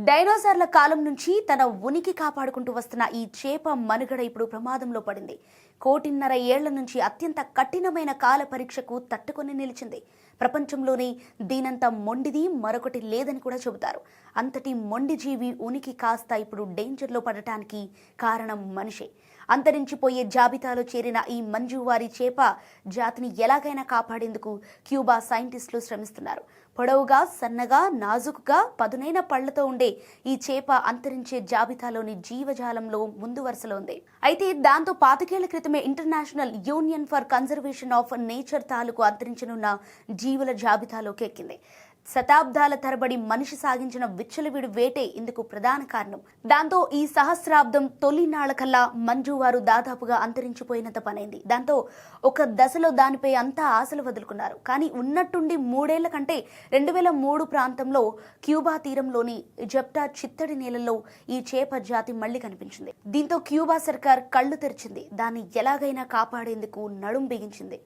డైనోసార్ల కాలం నుంచి తన ఉనికి కాపాడుకుంటూ వస్తున్న ఈ చేప మనుగడ ఇప్పుడు ప్రమాదంలో పడింది. 1.5 ఏళ్ల నుంచి అత్యంత కఠినమైన కాల పరీక్షకు తట్టుకొని నిలిచింది. ప్రపంచంలోనే దీనంత మొండిది మరొకటి లేదని కూడా చెబుతారు. అంతటి మొండి జీవి ఉనికి కాస్త ఇప్పుడు డేంజర్లో పడటానికి కారణం మనిషే. అంతరించిపోయే జాబితాలో చేరిన ఈ మంజువారి చేప జాతిని ఎలాగైనా కాపాడేందుకు క్యూబా సైంటిస్టులు శ్రమిస్తున్నారు. పొడవుగా, సన్నగా, నాజుకుగా, పదునైన పళ్లతో ఉండే ఈ చేప అంతరించే జాబితాలోని జీవజాలంలో ముందు వరుసలో ఉంది. అయితే దాంతో 25 ఏళ్ల క్రితమే international union for conservation of nature తాలూకు అంతరించనున్న జీవుల జాబితాలోకి ఎక్కింది. శతాబ్దాల తరబడి మనిషి సాగించిన విచ్చలవిడి వేటే ఇందుకు ప్రధాన కారణం. దాంతో ఈ సహస్రాబ్దం తొలి నాళ్లకల్లా మంజువారు దాదాపుగా అంతరించిపోయినంత పనైంది. దాంతో ఒక దశలో దానిపై అంతా ఆశలు వదులుకున్నారు. కానీ ఉన్నట్టుండి 3 ఏళ్ల కంటే 2003 ప్రాంతంలో క్యూబా తీరంలోని జెప్టా చిత్తడి నేలల్లో ఈ చేప జాతి మళ్లీ కనిపించింది. దీంతో క్యూబా సర్కార్ కళ్లు తెరిచింది. దాన్ని ఎలాగైనా కాపాడేందుకు నడుం బిగించింది.